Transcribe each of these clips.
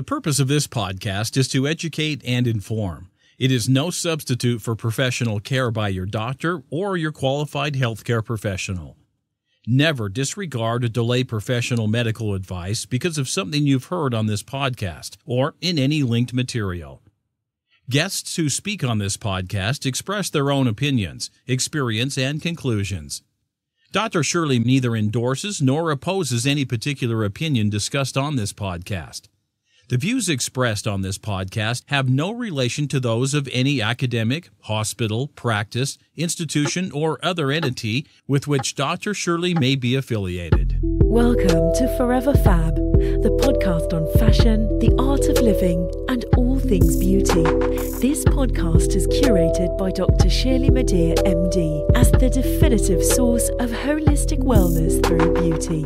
The purpose of this podcast is to educate and inform. It is no substitute for professional care by your doctor or your qualified healthcare professional. Never disregard or delay professional medical advice because of something you've heard on this podcast or in any linked material. Guests who speak on this podcast express their own opinions, experience, and conclusions. Dr. Shirley neither endorses nor opposes any particular opinion discussed on this podcast. The views expressed on this podcast have no relation to those of any academic, hospital, practice, institution, or other entity with which Dr. Shirley may be affiliated. Welcome to Forever FAB, the podcast on fashion, the art of living, and all things beauty. This podcast is curated by Dr. Shirley Madeir, MD, as the definitive source of holistic wellness through beauty.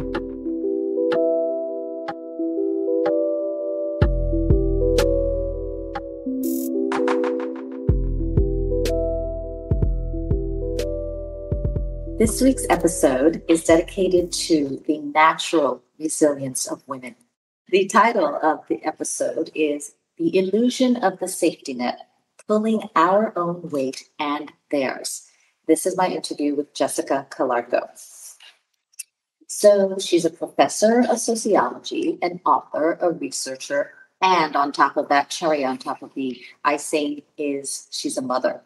This week's episode is dedicated to the natural resilience of women. The title of the episode is The Illusion of the Safety Net, Pulling Our Own Weight and Theirs. This is my interview with Jessica Calarco. So she's a professor of sociology, an author, a researcher, and on top of that, cherry on top of the icing is she's a mother.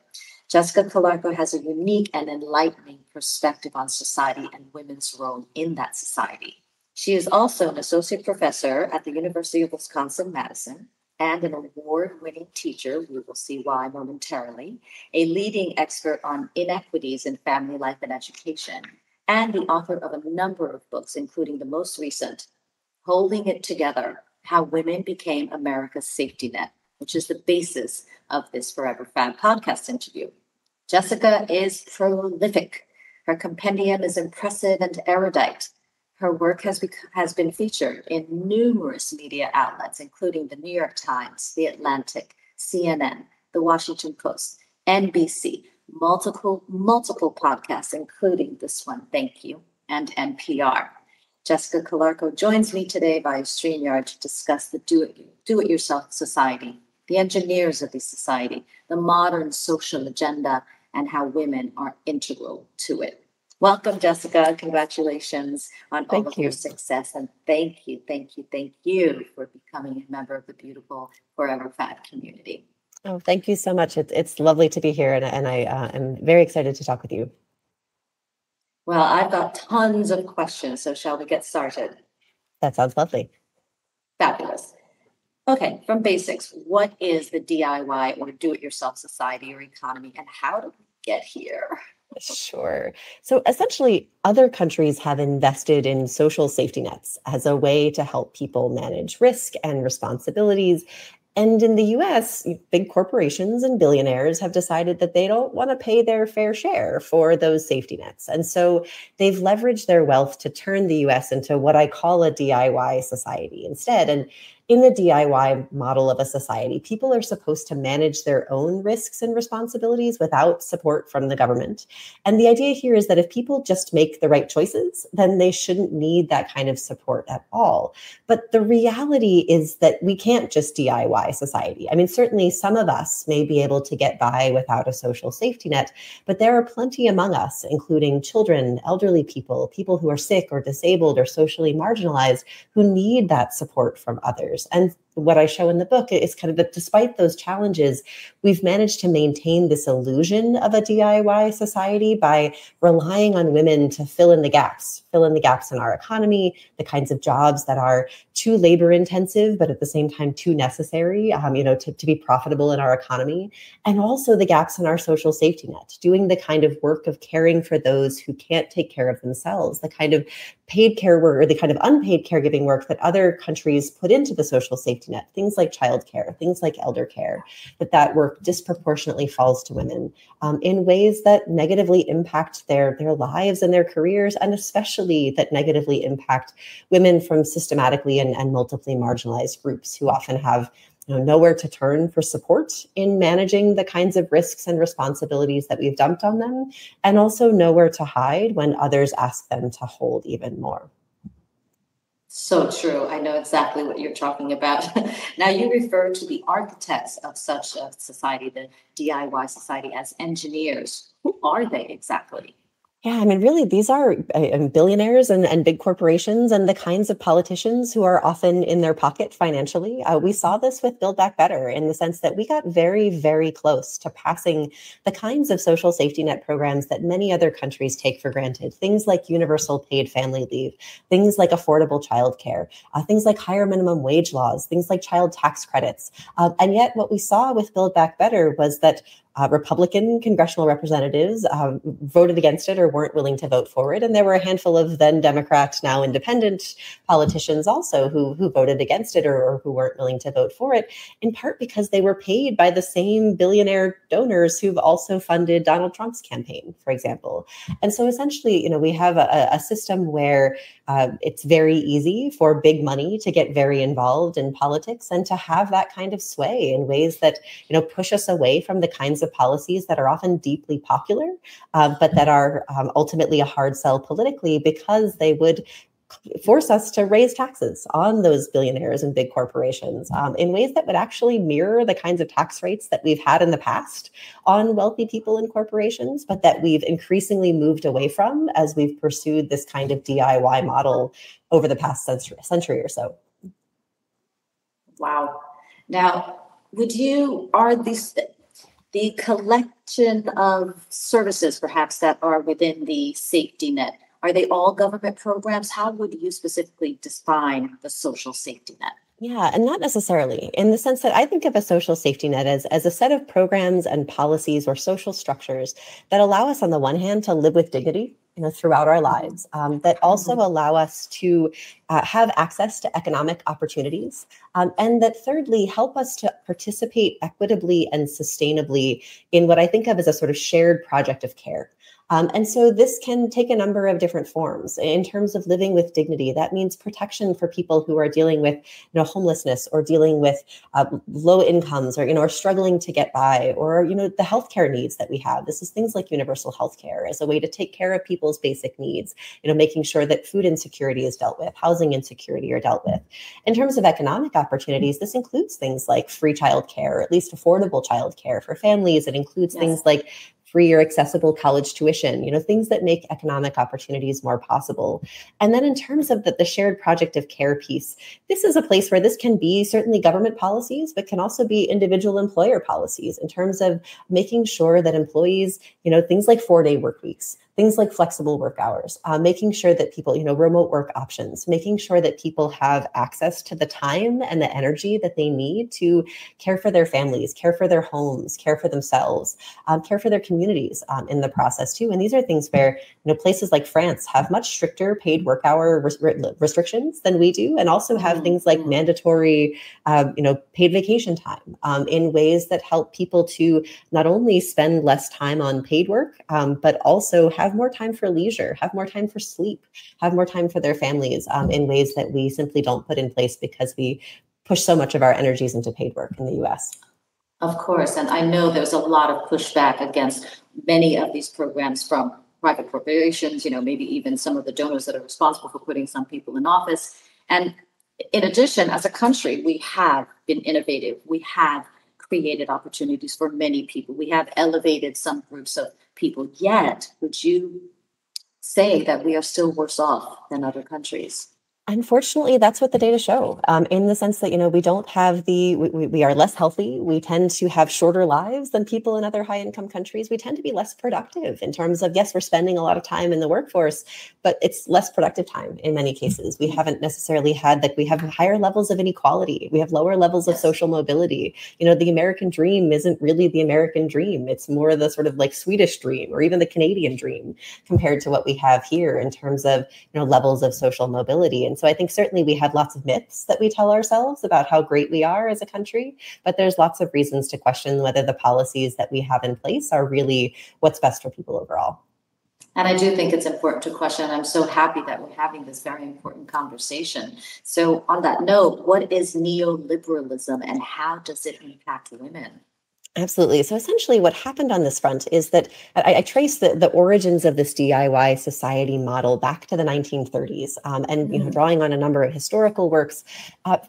Jessica Calarco has a unique and enlightening perspective on society and women's role in that society. She is also an associate professor at the University of Wisconsin-Madison and an award-winning teacher, we will see why momentarily, a leading expert on inequities in family life and education, and the author of a number of books, including the most recent, Holding It Together, How Women Became America's Safety Net, which is the basis of this Forever FAB podcast interview. Jessica is prolific. Her compendium is impressive and erudite. Her work has been featured in numerous media outlets, including the New York Times, The Atlantic, CNN, The Washington Post, NBC, multiple podcasts, including this one, Thank You, and NPR. Jessica Calarco joins me today via Streamyard to discuss the do-it-yourself society, the engineers of the society, the modern social agenda, and how women are integral to it. Welcome, Jessica. Congratulations on all of your success. And thank you for becoming a member of the beautiful Forever FAB community. Oh, thank you so much. It's lovely to be here, and I am very excited to talk with you. Well, I've got tons of questions, so shall we get started? That sounds lovely. Fabulous. Okay, from basics, what is the DIY or do-it-yourself society or economy, and how did we get here? Sure. So essentially, other countries have invested in social safety nets as a way to help people manage risk and responsibilities. And in the US, big corporations and billionaires have decided that they don't want to pay their fair share for those safety nets. And so they've leveraged their wealth to turn the US into what I call a DIY society instead. And in the DIY model of a society, people are supposed to manage their own risks and responsibilities without support from the government. And the idea here is that if people just make the right choices, then they shouldn't need that kind of support at all. But the reality is that we can't just DIY society. I mean, certainly some of us may be able to get by without a social safety net, but there are plenty among us, including children, elderly people, people who are sick or disabled or socially marginalized, who need that support from others. And what I show in the book is kind of that despite those challenges, we've managed to maintain this illusion of a DIY society by relying on women to fill in the gaps in our economy, the kinds of jobs that are too labor intensive, but at the same time too necessary, to be profitable in our economy, and also the gaps in our social safety net, doing the kind of work of caring for those who can't take care of themselves, the kind of paid care work or the kind of unpaid caregiving work that other countries put into the social safety net, things like childcare, things like elder care, that work disproportionately falls to women in ways that negatively impact their lives and their careers, and especially that negatively impact women from systematically and multiply marginalized groups who often have nowhere to turn for support in managing the kinds of risks and responsibilities that we've dumped on them, and also nowhere to hide when others ask them to hold even more. So true. I know exactly what you're talking about. Now, you refer to the architects of such a society, the DIY society, as engineers. Who are they exactly? Yeah, I mean, really, these are billionaires and big corporations and the kinds of politicians who are often in their pocket financially. We saw this with Build Back Better in the sense that we got very, very close to passing the kinds of social safety net programs that many other countries take for granted. Things like universal paid family leave, things like affordable childcare, things like higher minimum wage laws, things like child tax credits. And yet what we saw with Build Back Better was that Republican congressional representatives voted against it or weren't willing to vote for it. And there were a handful of then Democrat, now independent politicians also who voted against it or who weren't willing to vote for it, in part because they were paid by the same billionaire donors who've also funded Donald Trump's campaign, for example. And so essentially, we have a system where it's very easy for big money to get very involved in politics and to have that kind of sway in ways that, push us away from the kinds of policies that are often deeply popular, but that are ultimately a hard sell politically because they would force us to raise taxes on those billionaires and big corporations in ways that would actually mirror the kinds of tax rates that we've had in the past on wealthy people and corporations, but that we've increasingly moved away from as we've pursued this kind of DIY model over the past century or so. Wow. Now, are these the collection of services perhaps that are within the safety net, are they all government programs? How would you specifically define the social safety net? Yeah, and not necessarily in the sense that I think of a social safety net as a set of programs and policies or social structures that allow us on the one hand to live with dignity, throughout our lives, that also allow us to have access to economic opportunities, and that thirdly help us to participate equitably and sustainably in what I think of as a sort of shared project of care. And so this can take a number of different forms. In terms of living with dignity, that means protection for people who are dealing with, homelessness or dealing with low incomes or, are struggling to get by, or, the healthcare needs that we have. This is things like universal healthcare as a way to take care of people's basic needs, making sure that food insecurity is dealt with, housing insecurity are dealt with. In terms of economic opportunities, this includes things like free childcare, or at least affordable childcare for families. It includes things like free or accessible college tuition, things that make economic opportunities more possible. And then in terms of the shared project of care piece, this is a place where this can be certainly government policies, but can also be individual employer policies in terms of making sure that employees, things like 4-day work weeks, things like flexible work hours, making sure that people, remote work options, making sure that people have access to the time and the energy that they need to care for their families, care for their homes, care for themselves, care for their communities in the process too. And these are things where, places like France have much stricter paid work hour restrictions than we do, and also have things like mandatory, paid vacation time in ways that help people to not only spend less time on paid work, but also have more time for leisure, have more time for sleep, have more time for their families in ways that we simply don't put in place because we push so much of our energies into paid work in the US. Of course. And I know there's a lot of pushback against many of these programs from private corporations, maybe even some of the donors that are responsible for putting some people in office. And in addition, as a country, we have been innovative. We have created opportunities for many people. We have elevated some groups of people. Yet, would you say that we are still worse off than other countries? Unfortunately, that's what the data show, in the sense that, we don't have we are less healthy. We tend to have shorter lives than people in other high income countries. We tend to be less productive in terms of, yes, we're spending a lot of time in the workforce, but it's less productive time in many cases. We haven't necessarily we have higher levels of inequality. We have lower levels of social mobility. The American dream isn't really the American dream. It's more the sort of like Swedish dream or even the Canadian dream compared to what we have here in terms of, levels of social mobility. And so I think certainly we have lots of myths that we tell ourselves about how great we are as a country, but there's lots of reasons to question whether the policies that we have in place are really what's best for people overall. And I do think it's important to question. I'm so happy that we're having this very important conversation. So on that note, what is neoliberalism and how does it impact women? Absolutely. So essentially what happened on this front is that I trace the origins of this DIY society model back to the 1930s, and drawing on a number of historical works.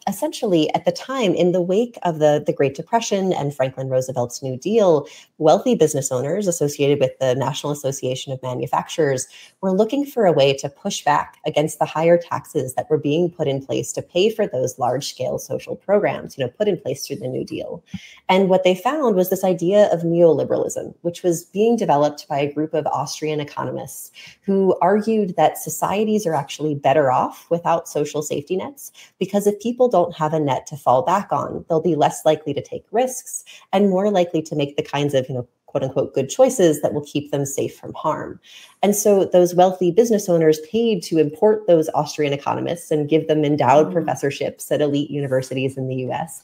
Essentially, at the time, in the wake of the Great Depression and Franklin Roosevelt's New Deal, wealthy business owners associated with the National Association of Manufacturers were looking for a way to push back against the higher taxes that were being put in place to pay for those large-scale social programs, put in place through the New Deal. And what they found was this idea of neoliberalism, which was being developed by a group of Austrian economists who argued that societies are actually better off without social safety nets, because if people don't have a net to fall back on, they'll be less likely to take risks and more likely to make the kinds of, quote unquote, good choices that will keep them safe from harm. And so those wealthy business owners paid to import those Austrian economists and give them endowed professorships at elite universities in the US,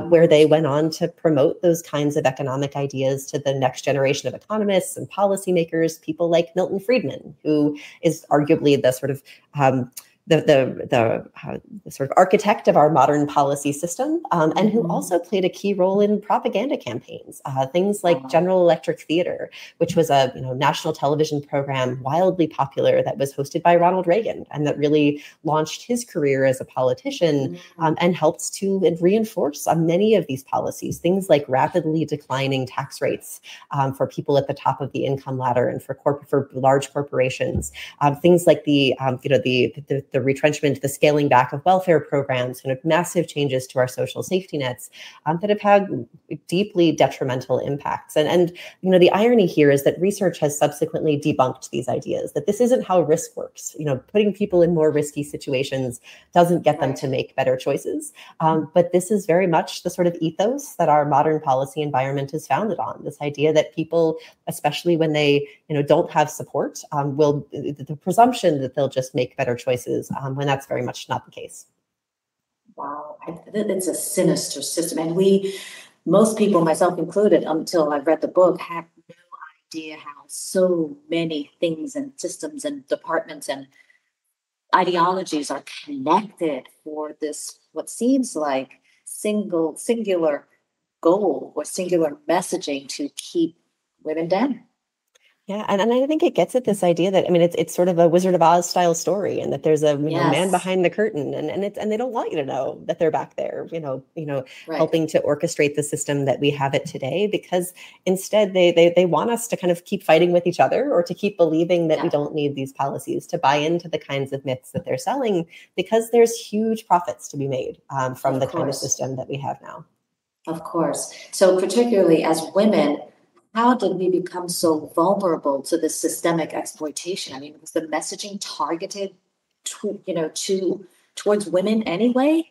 where they went on to promote those kinds of economic ideas to the next generation of economists and policymakers, people like Milton Friedman, who is arguably the sort of the sort of architect of our modern policy system, and who also played a key role in propaganda campaigns. Things like General Electric Theater, which was a national television program wildly popular that was hosted by Ronald Reagan, and that really launched his career as a politician, and helped to reinforce many of these policies. Things like rapidly declining tax rates for people at the top of the income ladder and for large corporations. Things like the retrenchment, the scaling back of welfare programs, massive changes to our social safety nets that have had deeply detrimental impacts. And the irony here is that research has subsequently debunked these ideas, that this isn't how risk works. Putting people in more risky situations doesn't get them to make better choices. But this is very much the sort of ethos that our modern policy environment is founded on. This idea that people, especially when they don't have support, the presumption that they'll just make better choices, when that's very much not the case. Wow, it's a sinister system. And most people, myself included, until I read the book, had no idea how so many things and systems and departments and ideologies are connected for this, what seems like singular goal or singular messaging to keep women down. Yeah, and I think it gets at this idea that, it's sort of a Wizard of Oz style story, and that there's a man behind the curtain, and they don't want you to know that they're back there, helping to orchestrate the system that we have it today, because instead they want us to kind of keep fighting with each other, or to keep believing that we don't need these policies, to buy into the kinds of myths that they're selling, because there's huge profits to be made from the kind of system that we have now. Of course. So particularly as women, how did we become so vulnerable to this systemic exploitation? Was the messaging targeted towards women anyway?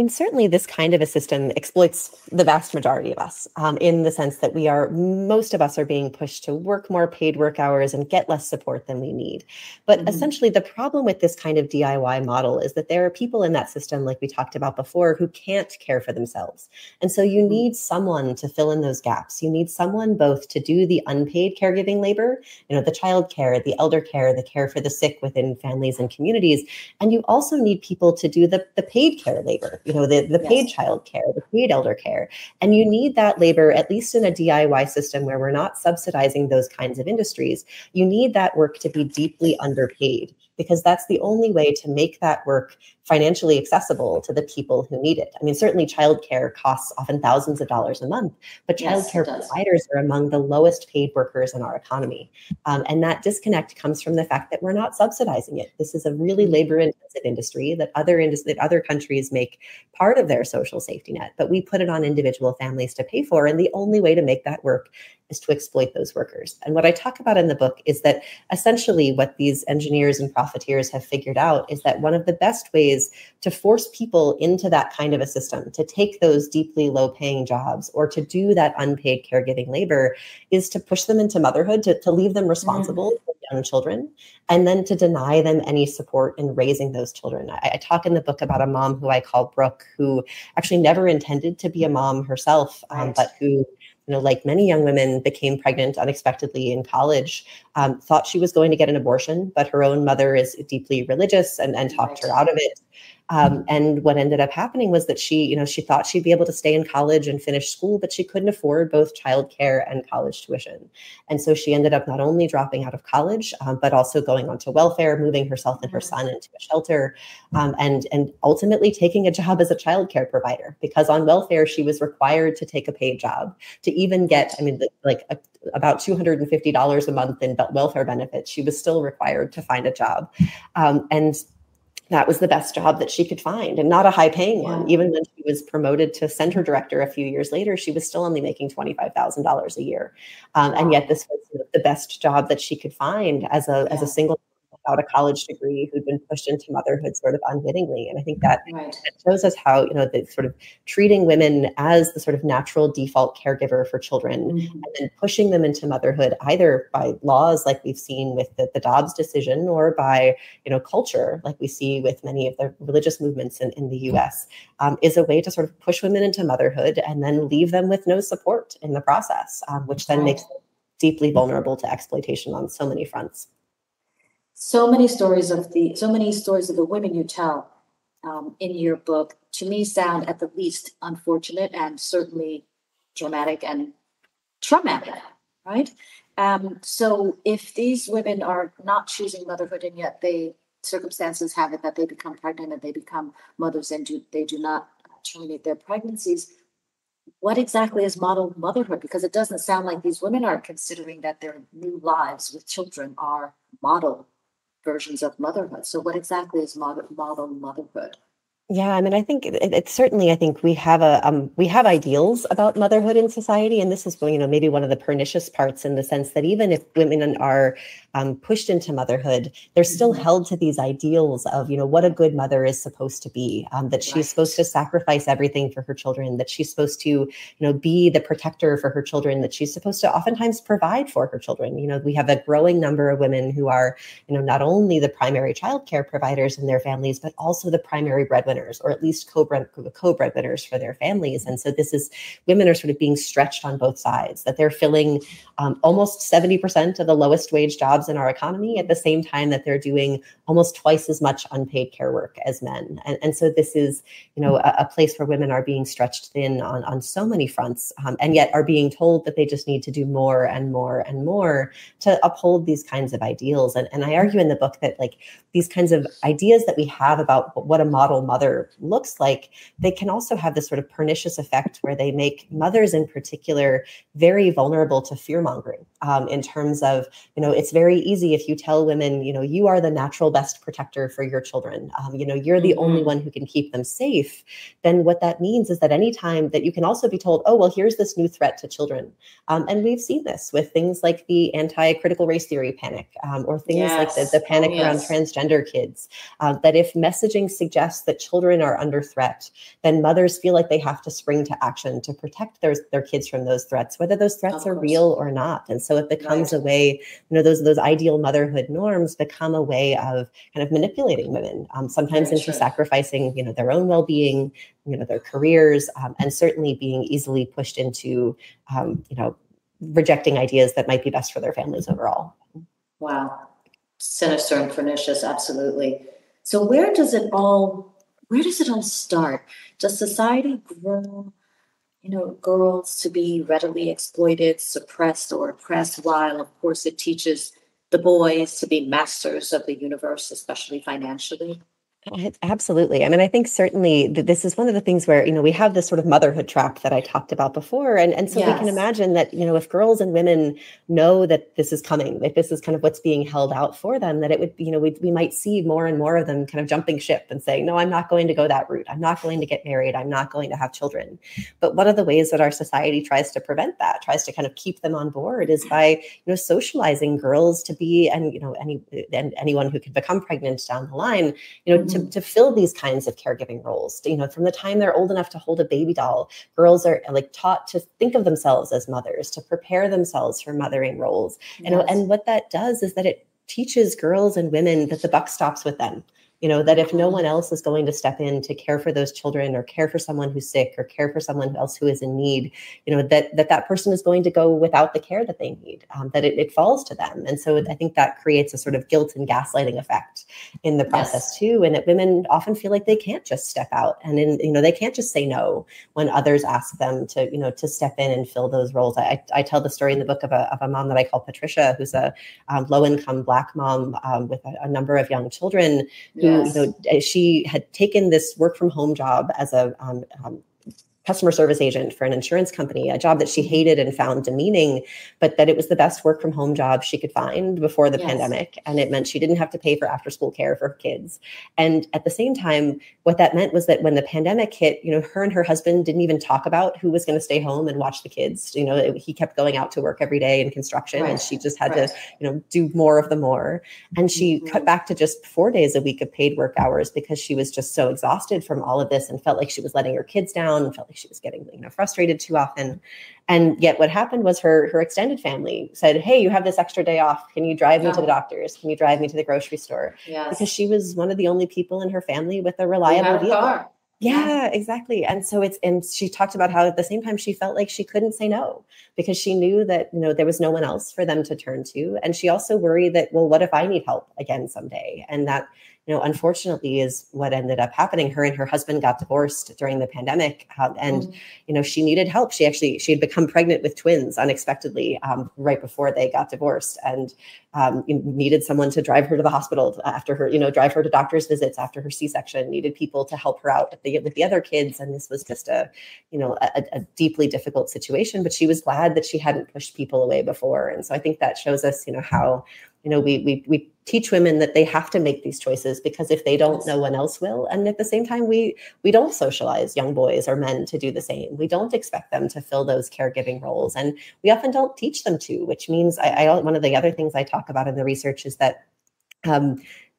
Certainly this kind of a system exploits the vast majority of us, in the sense that most of us are being pushed to work more paid work hours and get less support than we need. But essentially the problem with this kind of DIY model is that there are people in that system, like we talked about before, who can't care for themselves. And so you need someone to fill in those gaps. You need someone both to do the unpaid caregiving labor, the child care, the elder care, the care for the sick within families and communities. And you also need people to do the paid care labor. The paid child care, the paid elder care. And you need that labor, at least in a DIY system where we're not subsidizing those kinds of industries. You need that work to be deeply underpaid, because that's the only way to make that work financially accessible to the people who need it. Certainly childcare costs often thousands of dollars a month, but childcare providers are among the lowest paid workers in our economy. And that disconnect comes from the fact that we're not subsidizing it. This is a really labor-intensive industry that other countries make part of their social safety net, but we put it on individual families to pay for. And the only way to make that work is to exploit those workers. And what I talk about in the book is that essentially what these engineers and profiteers have figured out is that one of the best ways to force people into that kind of a system, to take those deeply low-paying jobs or to do that unpaid caregiving labor, is to push them into motherhood, to leave them responsible for young children, and then to deny them any support in raising those children. I talk in the book about a mom who I call Brooke, who actually never intended to be a mom herself, but who, like many young women, became pregnant unexpectedly in college, thought she was going to get an abortion, but her own mother is deeply religious and talked her out of it. And what ended up happening was that she thought she'd be able to stay in college and finish school, but she couldn't afford both childcare and college tuition. And so she ended up not only dropping out of college, but also going onto welfare, moving herself and her son into a shelter, and ultimately taking a job as a childcare provider, because on welfare, she was required to take a paid job to even get, about $250 a month in welfare benefits. She was still required to find a job. And that was the best job that she could find, and not a high paying one. Even when she was promoted to center director a few years later, she was still only making $25,000 a year. And yet this was the best job that she could find as a single without a college degree who'd been pushed into motherhood sort of unwittingly. And I think that shows us how, the sort of treating women as the sort of natural default caregiver for children, and then pushing them into motherhood, either by laws like we've seen with the Dobbs decision, or by, culture like we see with many of the religious movements in the US, is a way to sort of push women into motherhood and then leave them with no support in the process, which then makes them deeply vulnerable to exploitation on so many fronts. So many stories of the women you tell in your book, to me, sound at the least unfortunate and certainly dramatic and traumatic, right? So if these women are not choosing motherhood, and yet circumstances have it that they become pregnant and they become mothers, and they do not terminate their pregnancies, what exactly is model motherhood? Because it doesn't sound like these women are considering that their new lives with children are model versions of motherhood. So what exactly is model motherhood? Yeah, I think it's certainly, I think we have ideals about motherhood in society, and this is, maybe one of the pernicious parts, in the sense that even if women are pushed into motherhood, they're still held to these ideals of, what a good mother is supposed to be, that she's supposed to sacrifice everything for her children, that she's supposed to, be the protector for her children, that she's supposed to oftentimes provide for her children. We have a growing number of women who are, not only the primary childcare providers in their families, but also the primary breadwinners, or at least co-breadwinners for their families. And so women are sort of being stretched on both sides, that they're filling almost 70% of the lowest wage jobs in our economy, at the same time that they're doing almost twice as much unpaid care work as men. And so this is, a place where women are being stretched thin on so many fronts, and yet are being told that they just need to do more and more and more to uphold these kinds of ideals. And I argue in the book that, these kinds of ideas that we have about what a model mother looks like, they can also have this sort of pernicious effect where they make mothers in particular very vulnerable to fear-mongering, in terms of, it's very easy if you tell women, you are the natural best protector for your children, you're the only one who can keep them safe. Then what that means is that anytime that you can also be told, oh, well, here's this new threat to children. And we've seen this with things like the anti-critical race theory panic, or things like the panic around transgender kids, that if messaging suggests that children are under threat, then mothers feel like they have to spring to action to protect their kids from those threats, whether those threats are real or not. And so it becomes a way, those ideal motherhood norms become a way of kind of manipulating women, sometimes into sacrificing, their own well-being, their careers, and certainly being easily pushed into, rejecting ideas that might be best for their families overall. Wow. Sinister and pernicious, absolutely. So where does it all start? Does society groom, girls to be readily exploited, suppressed, or oppressed, while, of course, it teaches the boys to be masters of the universe, especially financially? Absolutely. I think certainly this is one of the things where, we have this sort of motherhood trap that I talked about before. And so we can imagine that, if girls and women know that this is coming, that this is kind of what's being held out for them, that it would, we might see more and more of them kind of jumping ship and saying, no, I'm not going to go that route. I'm not going to get married. I'm not going to have children. But one of the ways that our society tries to prevent that, tries to kind of keep them on board, is by, socializing girls to be, and, anyone who could become pregnant down the line, to fill these kinds of caregiving roles. From the time they're old enough to hold a baby doll, girls are taught to think of themselves as mothers, to prepare themselves for mothering roles. And what that does is that it teaches girls and women that the buck stops with them. that if no one else is going to step in to care for those children or care for someone who's sick or care for someone else who is in need, that person is going to go without the care that they need, that it falls to them. And so I think that creates a sort of guilt and gaslighting effect in the process too. And that women often feel like they can't just step out and they can't just say no when others ask them to step in and fill those roles. I tell the story in the book of a mom that I call Patricia, who's a low-income Black mom with a number of young children who, she had taken this work-from-home job as a customer service agent for an insurance company, a job that she hated and found demeaning, but that it was the best work from home job she could find before the pandemic. And it meant she didn't have to pay for after school care for her kids. And at the same time, what that meant was that when the pandemic hit, her and her husband didn't even talk about who was going to stay home and watch the kids. He kept going out to work every day in construction, and she just had to, do more of the more. And she cut back to just 4 days a week of paid work hours because she was just so exhausted from all of this and felt like she was letting her kids down and felt like she was getting frustrated too often. And yet what happened was her extended family said, hey, you have this extra day off. Can you drive me to the doctors? Can you drive me to the grocery store? Because she was one of the only people in her family with a reliable vehicle. Car. Yeah, exactly. And so and she talked about how at the same time she felt like she couldn't say no because she knew that, there was no one else for them to turn to. And she also worried that, well, what if I need help again someday? And that, unfortunately is what ended up happening. Her and her husband got divorced during the pandemic. And she needed help. She had become pregnant with twins unexpectedly right before they got divorced, and needed someone to drive her to the hospital after her, drive her to doctor's visits after her C-section, needed people to help her out with the other kids. And this was just a deeply difficult situation, but she was glad that she hadn't pushed people away before. And so I think that shows us, how, we teach women that they have to make these choices because if they don't, no one else will. And at the same time, we don't socialize young boys or men to do the same. We don't expect them to fill those caregiving roles. And we often don't teach them to, which means one of the other things I talk about in the research is that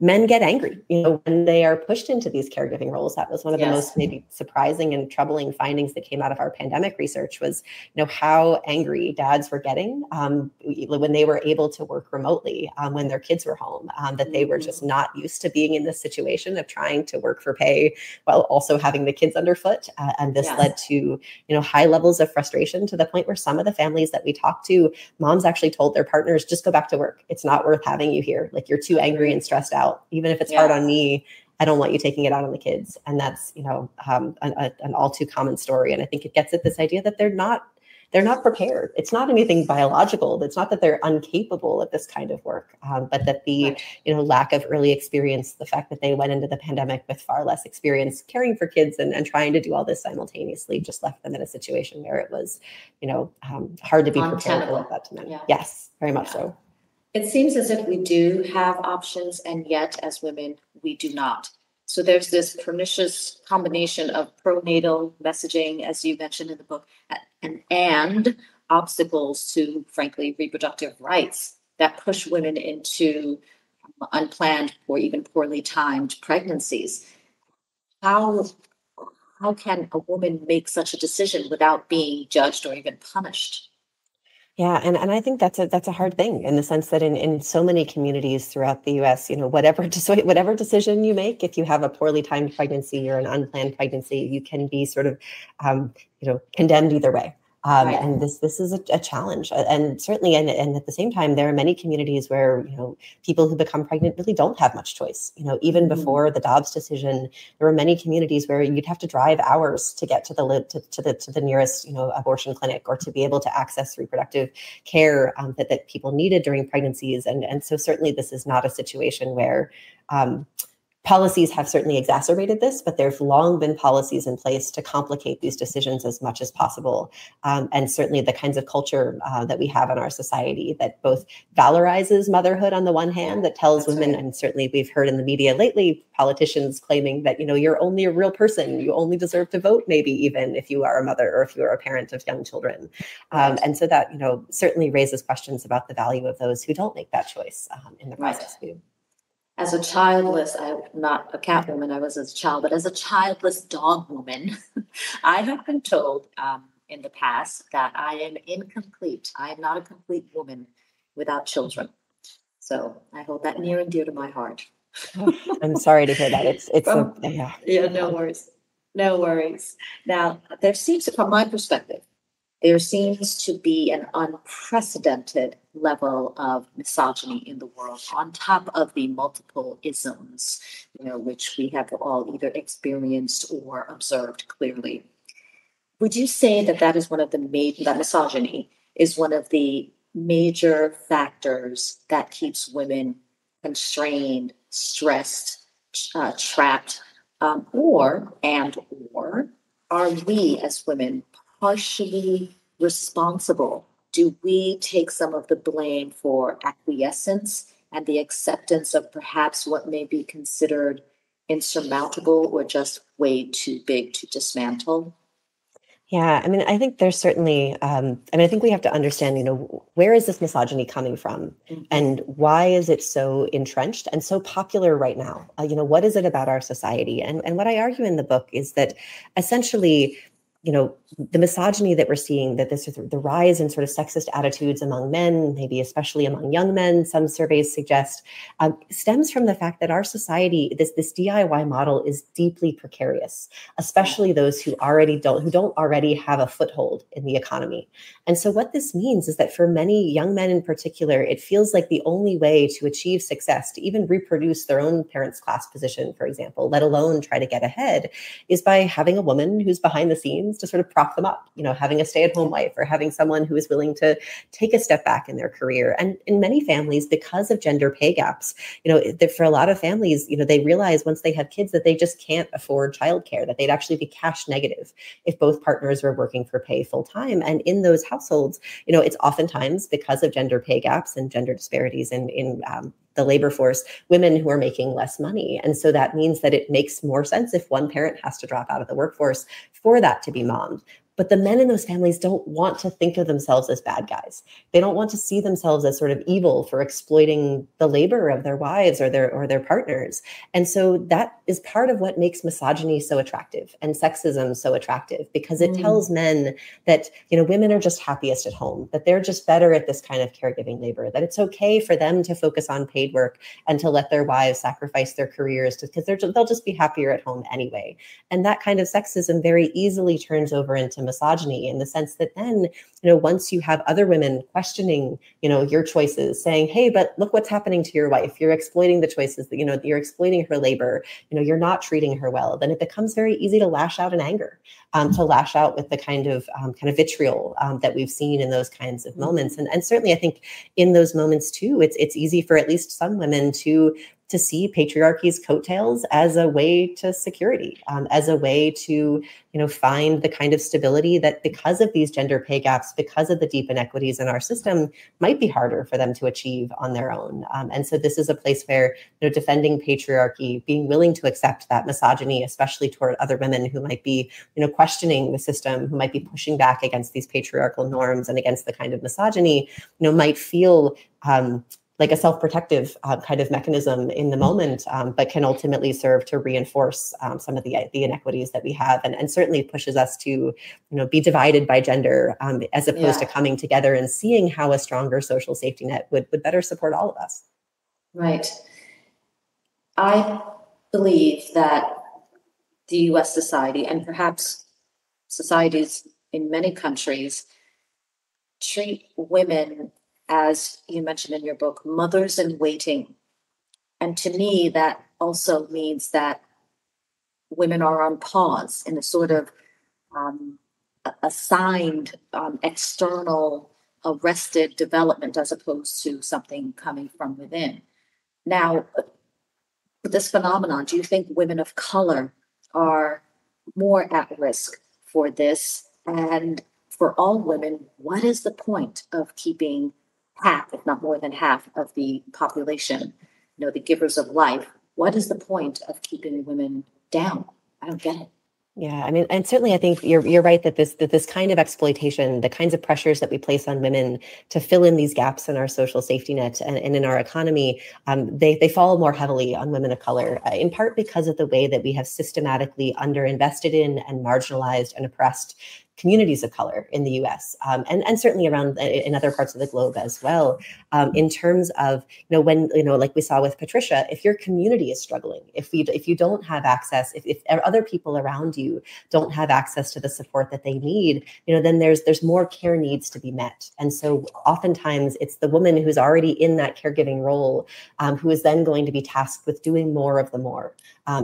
men get angry, when they are pushed into these caregiving roles. That was one of the most maybe surprising and troubling findings that came out of our pandemic research was, how angry dads were getting when they were able to work remotely, when their kids were home, that they were just not used to being in this situation of trying to work for pay while also having the kids underfoot. And this led to, high levels of frustration to the point where some of the families that we talked to, moms actually told their partners, just go back to work. It's not worth having you here. Like you're too angry and stressed out. Even if it's hard on me, I don't want you taking it out on the kids. And that's, an all too common story. And I think it gets at this idea that they're not prepared. It's not anything biological. It's not that they're incapable of this kind of work, but that the, lack of early experience, the fact that they went into the pandemic with far less experience caring for kids and trying to do all this simultaneously just left them in a situation where it was, hard to be prepared for what that meant. Yes, very much so. It seems as if we do have options, and yet as women, we do not. So there's this pernicious combination of pronatal messaging, as you mentioned in the book, and obstacles to, frankly, reproductive rights that push women into unplanned or even poorly timed pregnancies. How can a woman make such a decision without being judged or even punished? Yeah, and I think that's a hard thing in the sense that in so many communities throughout the U.S., whatever decision you make, if you have a poorly timed pregnancy or an unplanned pregnancy, you can be sort of, condemned either way. And this is a challenge. And certainly, and at the same time, there are many communities where, people who become pregnant really don't have much choice. Even before the Dobbs decision, there were many communities where you'd have to drive hours to get to the nearest, abortion clinic or to be able to access reproductive care that people needed during pregnancies. And so certainly this is not a situation where policies have certainly exacerbated this, but there've long been policies in place to complicate these decisions as much as possible. And certainly the kinds of culture that we have in our society that both valorizes motherhood on the one hand, that tells women, and certainly we've heard in the media lately, politicians claiming that, you're only a real person, you only deserve to vote, maybe even if you are a mother or if you're a parent of young children. And so that, certainly raises questions about the value of those who don't make that choice in the process too. As a childless, I'm not a cat woman, I was as a child, but as a childless dog woman, I have been told in the past that I am incomplete. I am not a complete woman without children. So I hold that near and dear to my heart. I'm sorry to hear that. Yeah, no worries. No worries. Now, there seems, from my perspective, there seems to be an unprecedented level of misogyny in the world, on top of the multiple isms, which we have all either experienced or observed clearly. Would you say that that misogyny is one of the major factors that keeps women constrained, stressed, trapped, or are we as women partially responsible? Do we take some of the blame for acquiescence and the acceptance of perhaps what may be considered insurmountable or just way too big to dismantle? Yeah, I mean, I think there's certainly, I think we have to understand, where is this misogyny coming from, and why is it so entrenched and so popular right now? What is it about our society? And what I argue in the book is that essentially, the misogyny that we're seeing, that the rise in sort of sexist attitudes among men, maybe especially among young men, some surveys suggest, stems from the fact that our society, this DIY model is deeply precarious, especially those who don't already have a foothold in the economy. And so what this means is that for many young men in particular, it feels like the only way to achieve success, to even reproduce their own parents' class position, for example, let alone try to get ahead, is by having a woman who's behind the scenes to sort of prop them up, having a stay-at-home wife, or having someone who is willing to take a step back in their career. And in many families, because of gender pay gaps, for a lot of families, they realize once they have kids that they just can't afford childcare, that they'd actually be cash negative if both partners were working for pay full time. And in those households, it's oftentimes because of gender pay gaps and gender disparities in the labor force, women who are making less money. And so that means that it makes more sense if one parent has to drop out of the workforce for that to be mommed. But the men in those families don't want to think of themselves as bad guys. They don't want to see themselves as sort of evil for exploiting the labor of their wives or their partners. And so that is part of what makes misogyny so attractive and sexism so attractive, because it tells men that, women are just happiest at home, that they're just better at this kind of caregiving labor, that it's okay for them to focus on paid work and to let their wives sacrifice their careers because they'll just be happier at home anyway. And that kind of sexism very easily turns over into misogyny, in the sense that then, once you have other women questioning, your choices, saying, hey, but look what's happening to your wife. You're exploiting the choices that, you're exploiting her labor. You're not treating her well. Then it becomes very easy to lash out in anger, to lash out with the kind of vitriol that we've seen in those kinds of moments. And certainly I think in those moments too, it's easy for at least some women to see patriarchy's coattails as a way to security, as a way to, find the kind of stability that, because of these gender pay gaps, because of the deep inequities in our system, might be harder for them to achieve on their own. And so this is a place where, defending patriarchy, being willing to accept that misogyny, especially toward other women who might be, questioning the system, who might be pushing back against these patriarchal norms and against the kind of misogyny, might feel like a self-protective kind of mechanism in the moment, but can ultimately serve to reinforce some of the inequities that we have, and certainly pushes us to, be divided by gender, as opposed to coming together and seeing how a stronger social safety net would better support all of us. Right. I believe that the U.S. society, and perhaps societies in many countries, treat women, as you mentioned in your book, mothers in waiting. And to me, that also means that women are on pause in a sort of assigned external arrested development, as opposed to something coming from within. Now, with this phenomenon, do you think women of color are more at risk for this? And for all women, what is the point of keeping half, if not more than half, of the population, the givers of life? What is the point of keeping women down? I don't get it. Yeah, I mean, and certainly I think you're right that this kind of exploitation, the kinds of pressures that we place on women to fill in these gaps in our social safety net and in our economy, they fall more heavily on women of color, in part because of the way that we have systematically underinvested in and marginalized and oppressed communities of color in the U.S. And certainly around in other parts of the globe as well. In terms of when like we saw with Patricia, if your community is struggling, if you don't have access, if other people around you don't have access to the support that they need, then there's more care needs to be met. And so oftentimes it's the woman who's already in that caregiving role who is then going to be tasked with doing more of the more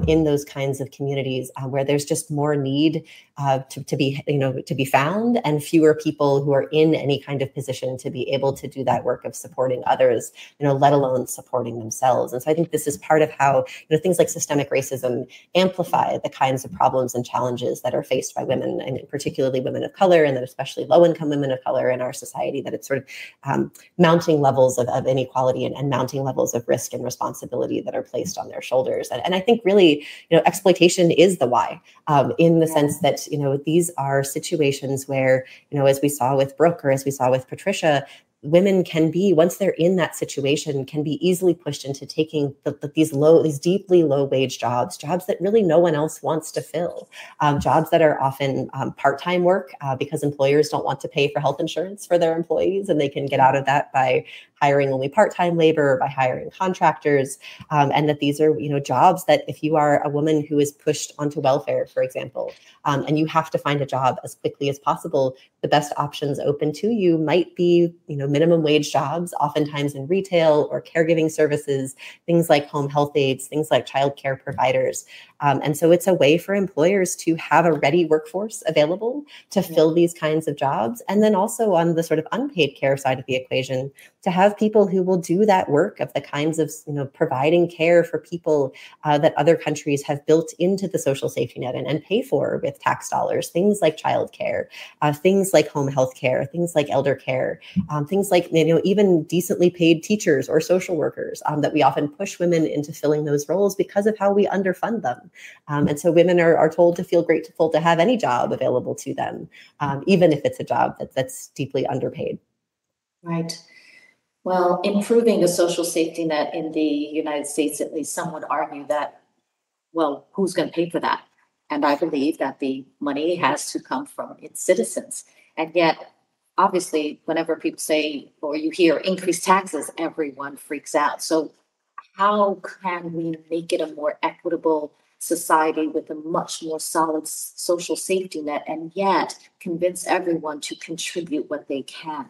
in those kinds of communities where there's just more need to be found, and fewer people who are in any kind of position to be able to do that work of supporting others, let alone supporting themselves. And so I think this is part of how things like systemic racism amplify the kinds of problems and challenges that are faced by women, and particularly women of color, and then especially low-income women of color in our society, that it's sort of mounting levels of inequality and mounting levels of risk and responsibility that are placed on their shoulders. And I think really, exploitation is the why, in the sense that, these are situations where, as we saw with Brooke or as we saw with Patricia, women can be, once they're in that situation, can be easily pushed into taking these deeply low wage jobs that really no one else wants to fill, jobs that are often part-time work because employers don't want to pay for health insurance for their employees, and they can get out of that by hiring only part-time labor or by hiring contractors, and that these are jobs that if you are a woman who is pushed onto welfare, for example, and you have to find a job as quickly as possible, the best options open to you might be minimum wage jobs, oftentimes in retail or caregiving services, things like home health aides, things like childcare providers. And so it's a way for employers to have a ready workforce available to fill these kinds of jobs. And then also on the sort of unpaid care side of the equation, to have people who will do that work of the kinds of, providing care for people that other countries have built into the social safety net and pay for with tax dollars, things like childcare, things like home health care, things like elder care, things like, even decently paid teachers or social workers, that we often push women into filling those roles because of how we underfund them. And so women are told to feel grateful to have any job available to them, even if it's a job that's deeply underpaid. Right. Well, improving the social safety net in the United States, at least some would argue that, well, who's going to pay for that? And I believe that the money has to come from its citizens. And yet, obviously, whenever people say or you hear increased taxes, everyone freaks out. So how can we make it a more equitable society with a much more solid social safety net and yet convince everyone to contribute what they can?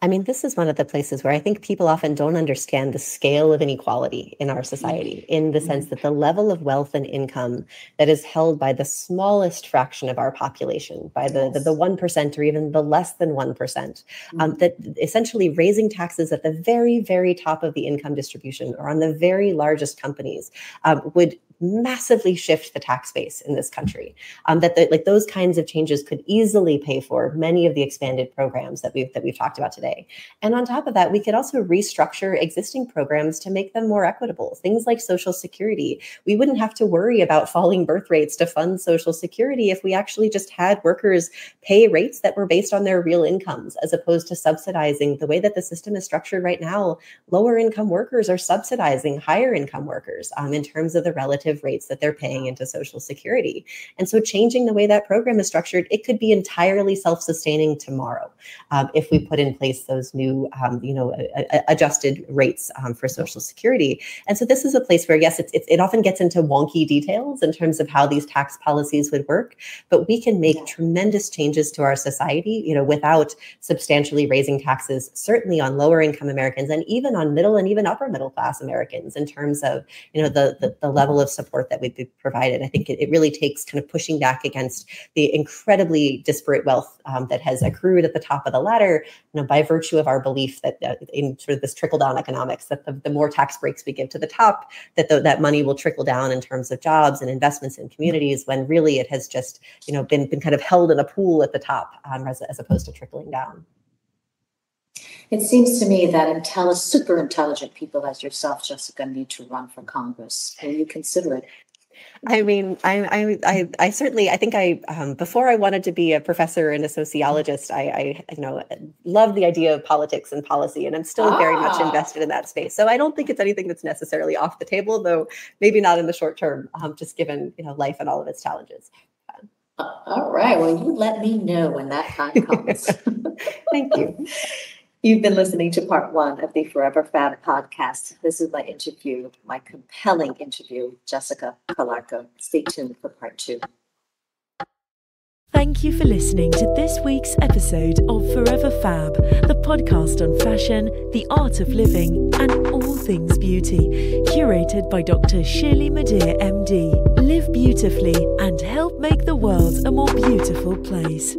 I mean, this is one of the places where I think people often don't understand the scale of inequality in our society, in the sense that the level of wealth and income that is held by the smallest fraction of our population, by the 1% or even the less than 1%, that essentially raising taxes at the very, very top of the income distribution or on the very largest companies would massively shift the tax base in this country. Those kinds of changes could easily pay for many of the expanded programs that we've talked about today. And on top of that, we could also restructure existing programs to make them more equitable. Things like Social Security. We wouldn't have to worry about falling birth rates to fund Social Security if we actually just had workers pay rates that were based on their real incomes, as opposed to subsidizing the way that the system is structured right now. Lower income workers are subsidizing higher income workers in terms of the relative rates that they're paying into Social Security. And so changing the way that program is structured, it could be entirely self-sustaining tomorrow if we put in place those new, adjusted rates for Social Security. And so this is a place where, yes, it often gets into wonky details in terms of how these tax policies would work, but we can make tremendous changes to our society, without substantially raising taxes, certainly on lower income Americans and even on middle and even upper middle class Americans in terms of, the level of support that we've provided. I think it really takes kind of pushing back against the incredibly disparate wealth that has accrued at the top of the ladder, by virtue of our belief that in sort of this trickle-down economics, that the more tax breaks we give to the top, that money will trickle down in terms of jobs and investments in communities, when really it has just been kind of held in a pool at the top as opposed to trickling down. It seems to me that super intelligent people as yourself, Jessica, need to run for Congress. Will you consider it? I mean, I certainly, I think before I wanted to be a professor and a sociologist, I love the idea of politics and policy, and I'm still very much invested in that space. So I don't think it's anything that's necessarily off the table, though maybe not in the short term, just given, life and all of its challenges. All right. Well, you let me know when that time comes. Thank you. You've been listening to part 1 of the Forever FAB podcast. This is my compelling interview, Jessica Calarco. Stay tuned for part 2. Thank you for listening to this week's episode of Forever FAB, the podcast on fashion, the art of living, and all things beauty, curated by Dr. Shirley Madeir, MD. Live beautifully and help make the world a more beautiful place.